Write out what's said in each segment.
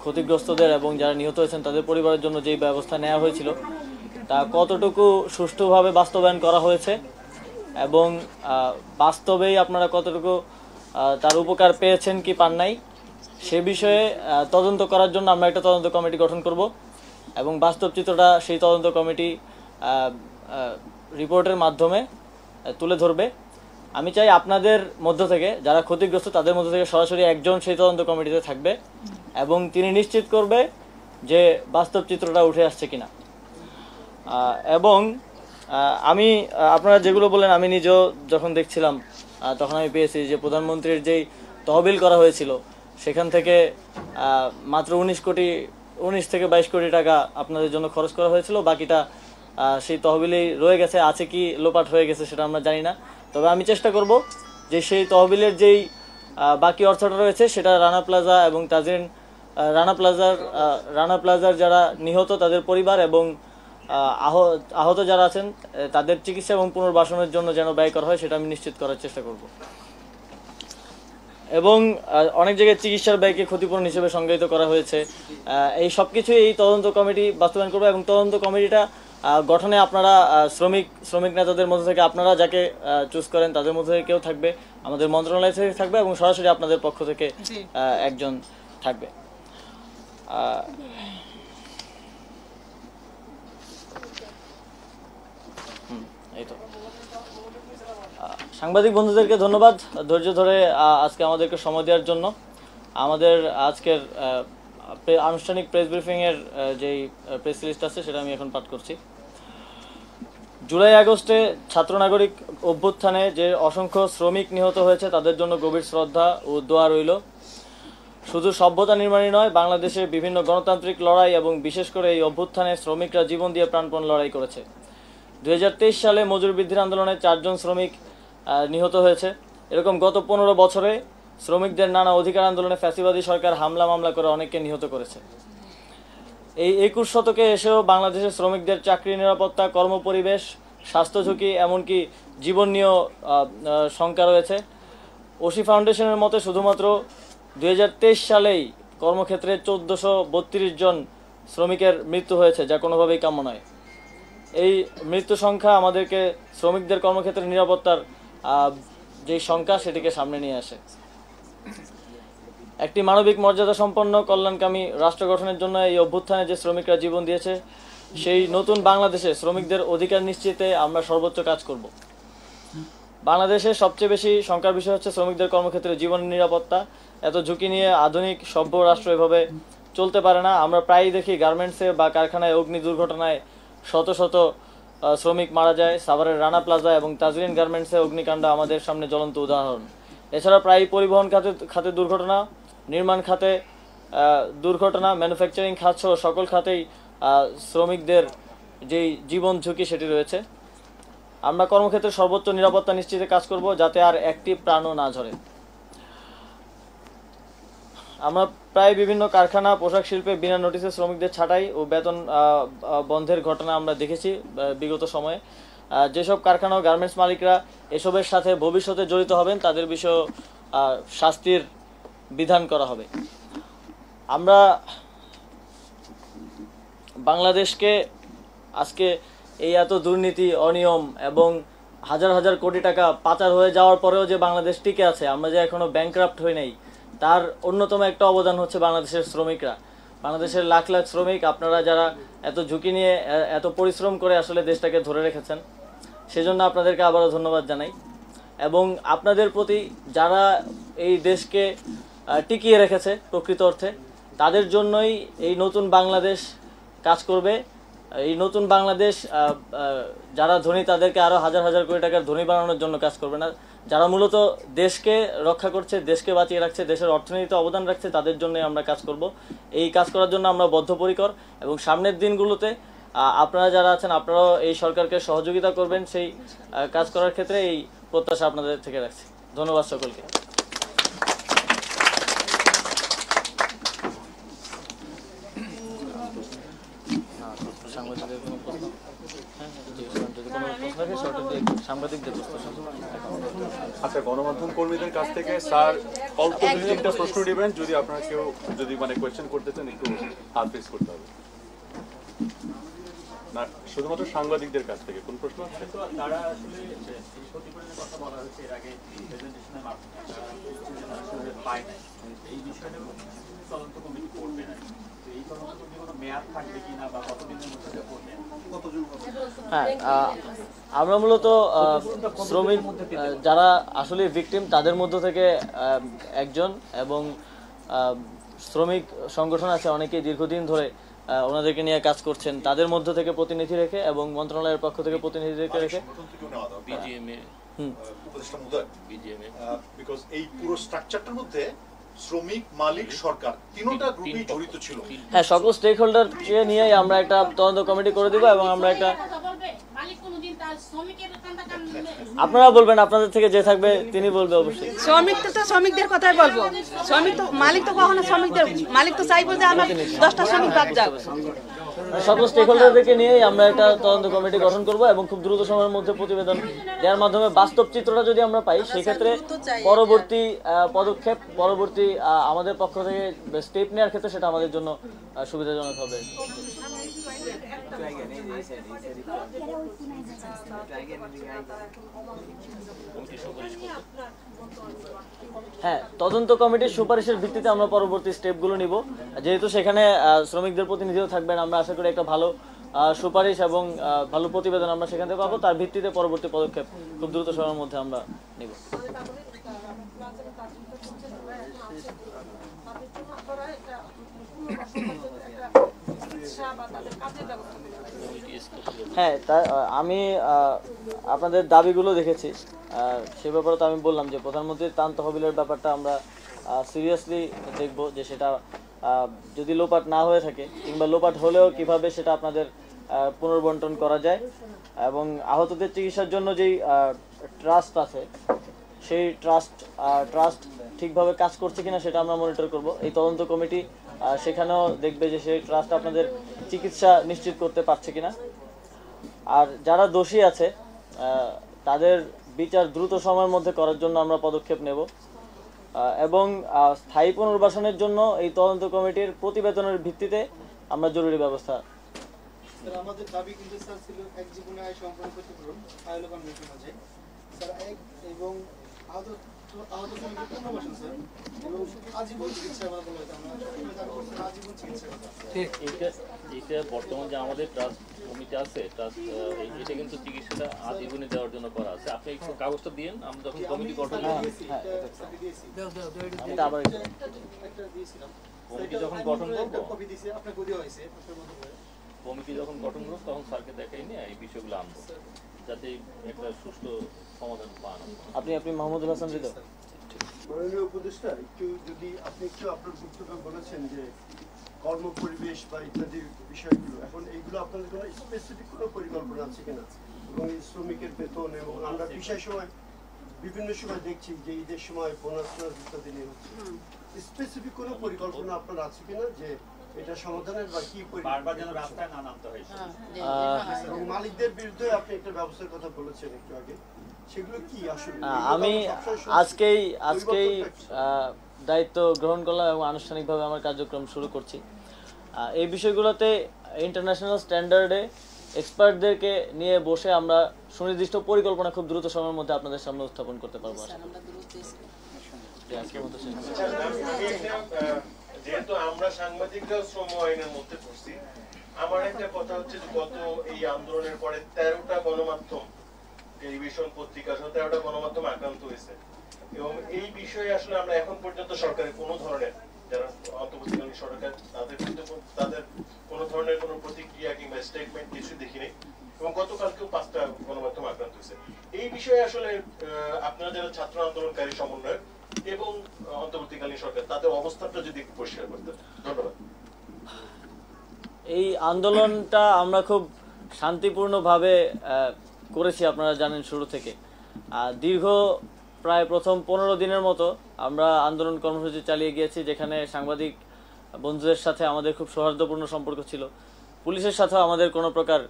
ক্ষতিগ্রস্তদের এবং যারা নিহত হয়েছেন তাদের পরিবারের জন্য যেই ব্যবস্থা নেওয়া হয়েছিল তা কতটুকু সুষ্ঠুভাবে বাস্তবায়ন করা হয়েছে এবং বাস্তবেই আপনারা কতটুকু তার উপকার পেয়েছেন কি পান নাই সে বিষয়ে তদন্ত করার জন্য আমরা একটা তদন্ত কমিটি গঠন করব এবং বাস্তব চিত্রটা সেই তদন্ত কমিটি রিপোর্টের মাধ্যমে তুলে ধরবে। আমি চাই আপনাদের মধ্য থেকে যারা ক্ষতিগ্রস্ত তাদের মধ্য থেকে সরাসরি একজন সেই তদন্ত কমিটিতে থাকবে এবং তিনি নিশ্চিত করবে যে বাস্তব চিত্রটা উঠে আসছে কিনা। এবং আমি আপনারা যেগুলো বললেন আমি নিজেও যখন দেখছিলাম তখন আমি পেয়েছি যে প্রধানমন্ত্রীর যেই তহবিল করা হয়েছিল সেখান থেকে মাত্র 19 থেকে 22 কোটি টাকা আপনাদের জন্য খরচ করা হয়েছিল, বাকিটা সেই তহবিলেই রয়ে গেছে, আছে কি লোপাট হয়ে গেছে সেটা আমরা জানি না। তবে আমি চেষ্টা করব যে সেই তহবিলের যেই বাকি অর্থটা রয়েছে সেটা রানা প্লাজা এবং তাজরিন রানা প্লাজার যারা নিহত তাদের পরিবার এবং আহত যারা আছেন তাদের চিকিৎসা এবং পুনর্বাসনের জন্য যেন ব্যয় করা হয় সেটা আমি নিশ্চিত করার চেষ্টা করব। এবং অনেক জায়গায় চিকিৎসার ব্যয়কে ক্ষতিপূরণ হিসেবে সংজ্ঞায়িত করা হয়েছে। এই সব কিছুই এই তদন্ত কমিটি বাস্তবায়ন করবে এবং তদন্ত কমিটিটা গঠনে আপনারা শ্রমিক নেতাদের মধ্যে থেকে আপনারা যাকে চুজ করেন তাদের মধ্যে থেকে কেউ থাকবে, আমাদের মন্ত্রণালয় থেকে থাকবে এবং সরাসরি আপনাদের পক্ষ থেকে একজন থাকবে। এই তো সাংবাদিক বন্ধুদেরকে ধন্যবাদ ধৈর্য ধরে আজকে আমাদেরকে সময় দেওয়ার জন্য। আমাদের আজকের আনুষ্ঠানিক প্রেস ব্রিফিংয়ের যেই প্রেস লিস্ট আছে সেটা আমি এখন পাঠ করছি। জুলাই আগস্টে ছাত্র নাগরিক অভ্যুত্থানে যে অসংখ্য শ্রমিক নিহত হয়েছে তাদের জন্য গভীর শ্রদ্ধা ও দোয়া রইল। শুধু সভ্যতা নির্মাণই নয়, বাংলাদেশের বিভিন্ন গণতান্ত্রিক লড়াই এবং বিশেষ করে এই অভ্যুত্থানে শ্রমিকরা জীবন দিয়ে প্রাণপণ লড়াই করেছে। 2023 সালে মজুরি বৃদ্ধির আন্দোলনে 4 জন শ্রমিক নিহত হয়েছে। এরকম গত 15 বছরে শ্রমিকদের নানা অধিকার আন্দোলনে ফ্যাসিবাদী সরকার হামলা মামলা করে অনেককে নিহত করেছে। এই 21 শতকে এসেও বাংলাদেশের শ্রমিকদের চাকরি নিরাপত্তা, কর্মপরিবেশ, স্বাস্থ্য ঝুঁকি এমনকি জীবন নিয়েও শঙ্কা রয়েছে। ওসি ফাউন্ডেশনের মতে শুধুমাত্র 2023 সালেই কর্মক্ষেত্রে 1432 জন শ্রমিকের মৃত্যু হয়েছে, যা কোনোভাবেই কাম্য নয়। এই মৃত্যু সংখ্যা আমাদেরকে শ্রমিকদের কর্মক্ষেত্রে নিরাপত্তার যে সংখ্যা সেটিকে সামনে নিয়ে আসে। একটি মানবিক মর্যাদা সম্পন্ন কল্যাণকামী রাষ্ট্র গঠনের জন্য এই অভ্যুত্থানে যে শ্রমিকরা জীবন দিয়েছে সেই নতুন বাংলাদেশে শ্রমিকদের অধিকার নিশ্চিতে আমরা সর্বোচ্চ কাজ করব। বাংলাদেশে সবচেয়ে বেশি শঙ্কার বিষয় হচ্ছে শ্রমিকদের কর্মক্ষেত্রে জীবনের নিরাপত্তা। এত ঝুঁকি নিয়ে আধুনিক সভ্য রাষ্ট্র এভাবে চলতে পারে না। আমরা প্রায়ই দেখি গার্মেন্টসে বা কারখানায় অগ্নি দুর্ঘটনায় শত শত শ্রমিক মারা যায়। সাভারের রানা প্লাজা এবং তাজরিন গার্মেন্টসে অগ্নিকাণ্ড আমাদের সামনে জ্বলন্ত উদাহরণ। এছাড়া প্রায়ই পরিবহন খাতে দুর্ঘটনা, নির্মাণ খাতে দুর্ঘটনা, ম্যানুফ্যাকচারিং খাত সহ সকল খাতেই শ্রমিকদের যেই জীবন ঝুঁকি সেটি রয়েছে। আমরা কর্মক্ষেত্রে সর্বোচ্চ নিরাপত্তা নিশ্চিতে কাজ করব যাতে আর একটি প্রাণও না ঝরে। আমরা প্রায় বিভিন্ন কারখানা, পোশাক শিল্পে বিনা নোটিশে শ্রমিকদের ছাঁটাই ও বেতন বন্ধের ঘটনা আমরা দেখেছি বিগত সময়ে। যেসব কারখানা ও গার্মেন্টস মালিকরা এসবের সাথে ভবিষ্যতে জড়িত হবেন তাদের বিষয়ে শাস্তির বিধান করা হবে। আমরা বাংলাদেশকে আজকে এই এত দুর্নীতি, অনিয়ম এবং হাজার হাজার কোটি টাকা পাচার হয়ে যাওয়ার পরেও যে বাংলাদেশ টিকে আছে, আমরা যে এখনো ব্যাংকরাপ্ট হই নাই, তার অন্যতম একটা অবদান হচ্ছে বাংলাদেশের শ্রমিকরা। বাংলাদেশের লাখ লাখ শ্রমিক, আপনারা যারা এত ঝুঁকি নিয়ে এত পরিশ্রম করে আসলে দেশটাকে ধরে রেখেছেন, সেজন্য আপনাদেরকে আবারও ধন্যবাদ জানাই। এবং আপনাদের প্রতি যারা এই দেশকে টিকিয়ে রেখেছে প্রকৃত অর্থে, তাদের জন্যই এই নতুন বাংলাদেশ কাজ করবে। এই নতুন বাংলাদেশ যারা ধনী তাদেরকে আরও হাজার হাজার কোটি টাকার ধনী বানানোর জন্য কাজ করবে না। যারা মূলত দেশকে রক্ষা করছে, দেশকে বাঁচিয়ে রাখছে, দেশের অর্থনীতিতে অবদান রাখছে, তাদের জন্যই আমরা কাজ করব। এই কাজ করার জন্য আমরা বদ্ধপরিকর এবং সামনের দিনগুলোতে আপনারা যারা আছেন আপনারাও এই সরকারকে সহযোগিতা করবেন সেই কাজ করার ক্ষেত্রে, এই প্রত্যাশা আপনাদের থেকে রাখছি। ধন্যবাদ সকলকে। সাংবাদিকদের কোনো প্রশ্ন? হ্যাঁ, যদি কোনো প্রশ্ন থাকে সাংবাদিকদের প্রশ্ন। আচ্ছা, গণমাধ্যম কর্মীদের কাছ থেকে স্যার অল্প 2-3টা প্রশ্ন নেবেন, যদি আপনারা কেউ যদি কোয়েশ্চেন করতে চান একটু হাত রেজ করতে হবে। না, শুধুমাত্র সাংবাদিকদের কাছ থেকে কোন প্রশ্ন আছে? তারা আসলে এই ক্ষতিপূরণের কথা বলা হচ্ছে এর আগে প্রেজেন্টেশনে পায় নাই, এই বিষয়টা তদন্ত কমিটি করবে না। এই তদন্ত কমিটি কোনো মেয়াদ থাকবে কিনা বা কতদিনের মধ্যে করবে? হ্যাঁ, আমরা মূলত শ্রমিক যারা আসলে ভিকটিম তাদের মধ্য থেকে একজন, এবং শ্রমিক সংগঠন আছে অনেকে দীর্ঘদিন ধরে ওনাদেরকে নিয়ে কাজ করছেন, তাদের মধ্য থেকে প্রতিনিধি রেখে এবং মন্ত্রণালয়ের পক্ষ থেকে প্রতিনিধি রেখে বিকজ এই পুরো স্ট্রাকচারটার মধ্যে শ্রমিক, মালিক, সরকার তিনটা গ্রুপই জড়িত ছিল। হ্যাঁ, সকল স্টেক হোল্ডারকে নিয়েই আমরা একটা তদন্ত কমিটি করে দিব এবং আমরা একটা, আপনারা বলবেন, আপনাদের থেকে যে থাকবে তিনি বলবে অবশ্যই। শ্রমিক তো শ্রমিকদের কথাই বলবো, শ্রমিক তো মালিক তো কখনো শ্রমিকদের, মালিক তো চাইবো যে আমার 10টা শ্রমিক বাদ যাক। সকল স্টেক হোল্ডারদেরকে নিয়েই আমরা একটা তদন্ত কমিটি গঠন করব এবং খুব দ্রুত সময়ের মধ্যে প্রতিবেদন দেওয়ার মাধ্যমে বাস্তব চিত্রটা যদি আমরা পাই, সেক্ষেত্রে পরবর্তী পদক্ষেপ, পরবর্তী আমাদের পক্ষ থেকে স্টেপ নেওয়ার ক্ষেত্রে সেটা আমাদের জন্য সুবিধাজনক হবে। হ্যাঁ, তদন্ত কমিটির সুপারিশের ভিত্তিতে আমরা পরবর্তী স্টেপগুলো নিব। যেহেতু সেখানে শ্রমিকদের প্রতিনিধিও থাকবেন, আমরা আশা করি একটা ভালো সুপারিশ এবং ভালো প্রতিবেদন আমরা সেখান থেকে পাবো। তার ভিত্তিতে পরবর্তী পদক্ষেপ খুব দ্রুত সময়ের মধ্যে আমরা নিব। হ্যাঁ, আমি আপনাদের দাবিগুলো দেখেছি, সে ব্যাপারে তো আমি বললাম যে প্রধানমন্ত্রীর ত্রাণ তহবিলের ব্যাপারটা আমরা সিরিয়াসলি দেখব, যে সেটা যদি লোপাট না হয়ে থাকে কিংবা লোপাট হলেও কিভাবে সেটা আপনাদের পুনর্বন্টন করা যায়, এবং আহতদের চিকিৎসার জন্য যেই ট্রাস্ট আছে সেই ট্রাস্ট ঠিকভাবে কাজ করছে কিনা সেটা আমরা মনিটর করব। এই তদন্ত কমিটি সেখানেও দেখবে যে সেই ট্রাস্ট আপনাদের চিকিৎসা নিশ্চিত করতে পারছে কিনা। আর যারা দোষী আছে তাদের বিচার দ্রুত সময়ের মধ্যে করার জন্য আমরা পদক্ষেপ নেব, এবং স্থায়ী পুনর্বাসনের জন্য এই তদন্ত কমিটির প্রতিবেদনের ভিত্তিতে আমরা জরুরি ব্যবস্থা। আমাদের দাবি কিন্তু স্যার ছিল এক জীবনে আয় সম্পন্ন ক্ষতিপূরণ আইলো কনভেনশন আছে স্যার, এবং আহত শ্রমিকদের পুনর্বাসন স্যার, এবং আজীবন চিকিৎসা বলা হয়েছে। আমরা দাবি করছি আজীবন চিকিৎসা। ঠিক, এইটা বর্তমান যে আমাদের ট্রাস্ট কমিটি আছে, ট্রাস্ট এটা কিন্তু চিকিৎসাটা আজীবনে দেওয়ার জন্য করা আছে। আপনি একটু কাগজটা দিয়েন, আমরা যখন কমিটি গঠন করব, কমিটি যখন গঠন করব, কমিটি যখন গঠন করব তখন স্যারকে দেখাই নিয়ে এই বিষয়গুলো আনবো, যাতে একটা সুষ্ঠু সমাধান পান। আপনি মোহাম্মদুল হাসান হৃদয়। মাননীয় উপদেষ্টা, একটু যদি আপনি একটু আপনার বক্তব্য বলেছেন যে কর্ম পরিবেশ বা ইত্যাদি বিষয়গুলো, এখন এইগুলো আপনাদের কোনো স্পেসিফিক কোনো পরিকল্পনা আছে কিনা, এবং শ্রমিকের বেতন, এবং আমরা বিষয় সময় বিভিন্ন সময় দেখছি যে ঈদের সময় বোনাস ইত্যাদি নিয়ে হচ্ছে, স্পেসিফিক কোনো পরিকল্পনা আপনার আছে কিনা যে এটা সমাধানের, বা কি বারবার যেন রাস্তায় না নামতে হয়। এবং মালিকদের বিরুদ্ধে আপনি একটা ব্যবস্থার কথা বলেছেন একটু আগে, সেগুলো কি আসলে? আমি আজকেই দায়িত্ব গ্রহণ করলাম এবং আনুষ্ঠানিকভাবে আমার কার্যক্রম শুরু করছি। এই বিষয়গুলোতে ইন্টারন্যাশনাল স্ট্যান্ডার্ডে এক্সপার্টদেরকে নিয়ে বসে আমরা সুনির্দিষ্ট পরিকল্পনা খুব দ্রুত সময়ের মধ্যে আপনাদের সামনে উত্থাপন করতে পারবো। যেহেতু আমরা সাংবাদিকরা শ্রম আইনের মধ্যে পড়ছি, আমার একটা কথা হচ্ছে যে গত এই আন্দোলনের পরে 13টা গণমাধ্যম, টেলিভিশন, পত্রিকা সহ 13টা গণমাধ্যম আক্রান্ত হয়েছে, এবং এই বিষয়ে আসলে আমরা এখন পর্যন্ত সরকারের কোনো ধরনের, যারা অন্তর্বর্তীকালীন সরকার, তাদের কোনো ধরনের কোনো প্রতিক্রিয়া কিংবা স্টেটমেন্ট কিছু দেখিনি, এবং গতকালকেও 5টা গণমাধ্যম আক্রান্ত হয়েছে। এই বিষয়ে আসলে আপনারা যারা ছাত্র আন্দোলনকারী সমন্বয়ক এবং অন্তর্বর্তীকালীন সরকার, তাদের অবস্থানটা যদি পরিষ্কার করতেন। ধন্যবাদ। এই আন্দোলনটা আমরা খুব শান্তিপূর্ণভাবে করেছি, আপনারা জানেন শুরু থেকে। দীর্ঘ প্রায় প্রথম 15 দিনের মতো আমরা আন্দোলন কর্মসূচি চালিয়ে গিয়েছি, যেখানে সাংবাদিক বন্ধুদের সাথে আমাদের খুব সৌহার্দ্যপূর্ণ সম্পর্ক ছিল। পুলিশের সাথেও আমাদের কোনো প্রকার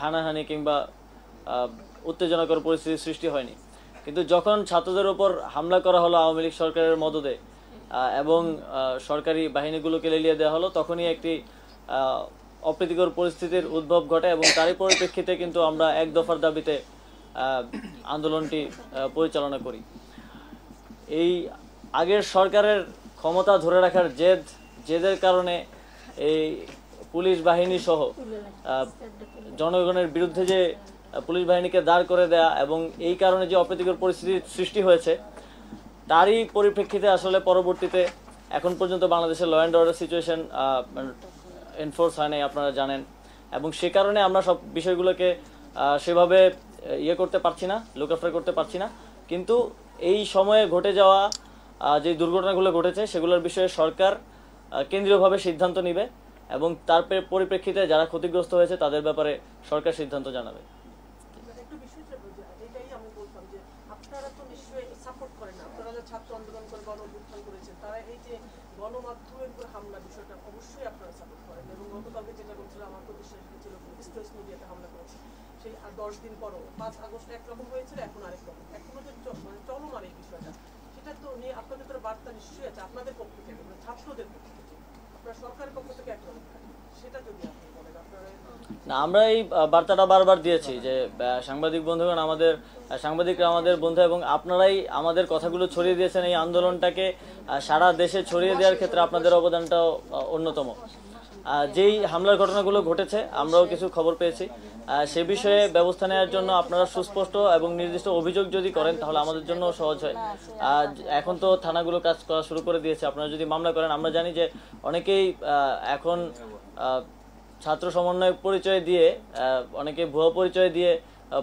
হানাহানি কিংবা উত্তেজনাকর পরিস্থিতির সৃষ্টি হয়নি। কিন্তু যখন ছাত্রদের উপর হামলা করা হলো আওয়ামী লীগ সরকারের মদদে এবং সরকারি বাহিনীগুলোকে লেলিয়ে দেওয়া হলো, তখনই একটি অপ্রীতিকর পরিস্থিতির উদ্ভব ঘটে এবং তারই পরিপ্রেক্ষিতে কিন্তু আমরা এক দফার দাবিতে আন্দোলনটি পরিচালনা করি। এই আগের সরকারের ক্ষমতা ধরে রাখার জেদের কারণে এই পুলিশ বাহিনী সহ জনগণের বিরুদ্ধে যে পুলিশ বাহিনীকে দাঁড় করে দেয়া এবং এই কারণে যে অপ্রীতিকর পরিস্থিতির সৃষ্টি হয়েছে, তারই পরিপ্রেক্ষিতে আসলে পরবর্তীতে এখন পর্যন্ত বাংলাদেশের law and order situation enforce হয় নাই, আপনারা জানেন, এবং সে কারণে আমরা সব বিষয়গুলোকে সেভাবে করতে পারছি না, লুক আফটার করতে পারছি না। কিন্তু এই সময়ে ঘটে যাওয়া যে দুর্ঘটনাগুলো ঘটেছে সেগুলোর বিষয়ে সরকার কেন্দ্রীয়ভাবে সিদ্ধান্ত নেবে এবং তার পরিপ্রেক্ষিতে যারা ক্ষতিগ্রস্ত হয়েছে তাদের ব্যাপারে সরকার সিদ্ধান্ত জানাবে। একটু বিষয়টা বুঝি, এটাই আমি বলতাম যে আপনারা তো নিশ্চয়ই সাপোর্ট করেন না, আপনারা যে ছাত্র আন্দোলন করে গণ অভ্যুত্থান করেছেন, তারা এই যে গণমাধ্যমের উপর হামলা বিষয়টা অবশ্যই আপনারা সাপোর্ট করেন। এবং গতকালকে যেটা বলছিল আমার তো বিশ্বাস ছিল স্ট্রেস মিডিয়াতে হামলা করেছে, সেই 10 দিন পরও 5 আগস্ট একরকম হয়েছিল, এখন আরেক রকম, এখনো যে মানে চলমান এই বিষয়টা, সেটা তো নিয়ে আপনাদের তো বার্তা নিশ্চয়ই আছে আপনাদের পক্ষ থেকে, মানে ছাত্রদের পক্ষ থেকে, আপনারা সরকারের পক্ষ থেকে একরকম থাকে, সেটা যদি আপনি বলেন। আপনারা না, আমরা এই বার্তাটা বারবার দিয়েছি যে সাংবাদিক বন্ধুগণ, সাংবাদিকরা আমাদের বন্ধু এবং আপনারাই আমাদের কথাগুলো ছড়িয়ে দিয়েছেন। এই আন্দোলনটাকে সারা দেশে ছড়িয়ে দেওয়ার ক্ষেত্রে আপনাদের অবদানটাও অন্যতম। যেই হামলার ঘটনাগুলো ঘটেছে আমরাও কিছু খবর পেয়েছি, সে বিষয়ে ব্যবস্থা নেওয়ার জন্য আপনারা সুস্পষ্ট এবং নির্দিষ্ট অভিযোগ যদি করেন তাহলে আমাদের জন্য সহজ হয়। এখন তো থানাগুলো কাজ করা শুরু করে দিয়েছে, আপনারা যদি মামলা করেন, আমরা জানি যে অনেকেই এখন ছাত্র সমন্বয় পরিচয় দিয়ে, অনেকে ভুয়া পরিচয় দিয়ে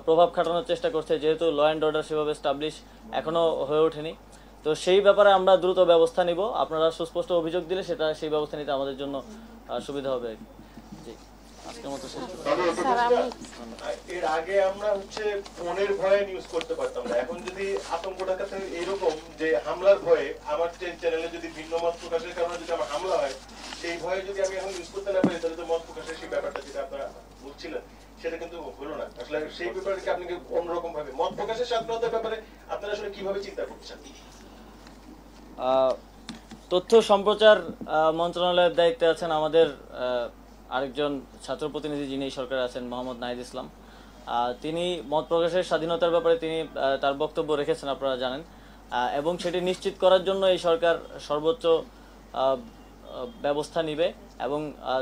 প্রভাব খাটানোর চেষ্টা করছে, যেহেতু ল অ্যান্ড অর্ডার সেভাবে এস্টাবলিশ এখনো হয়ে ওঠেনি। তো সেই ব্যাপারে আমরা দ্রুত ব্যবস্থা নিব, আপনারা সুস্পষ্ট অভিযোগ দিলে সেই ব্যবস্থা নিতে আমাদের জন্য সুবিধা হবে। জি, আজকের মতো শেষ। এর আগে আমরা ফোনের ভয়ে নিউজ করতে পারতাম না, এখন যদি আতঙ্কটা কাছে এইরকম যে হামলার ভয়ে আমার চ্যানেলে যদি ভিন্ন মত প্রকাশের কারণে যদি আমার হামলা হয়, সেই ভয়ে যদি আমি এখন নিউজ করতে না পারি, তাহলে তো মত প্রকাশের সেই ব্যাপারটা যেটা আপনারা বলছিলেন সেটা কিন্তু হলো না। আসলে সেই ব্যাপারকে আপনি অন্যরকম ভাবে মত প্রকাশের স্বাধীনতার ব্যাপারে আপনারা আসলে কিভাবে চিন্তা করছেন? তথ্য সম্প্রচার মন্ত্রণালয়ের দায়িত্বে আছেন আমাদের আরেকজন ছাত্র প্রতিনিধি, যিনি সরকারে আছেন, মোহাম্মদ নাহিদ ইসলাম। তিনি মত প্রকাশের স্বাধীনতার ব্যাপারে তিনি তার বক্তব্য রেখেছেন, আপনারা জানেন, এবং সেটি নিশ্চিত করার জন্য এই সরকার সর্বোচ্চ ব্যবস্থা নিবে এবং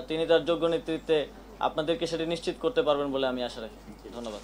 তিনি তার যোগ্য নেতৃত্বে আপনাদেরকে সেটি নিশ্চিত করতে পারবেন বলে আমি আশা রাখি। ধন্যবাদ।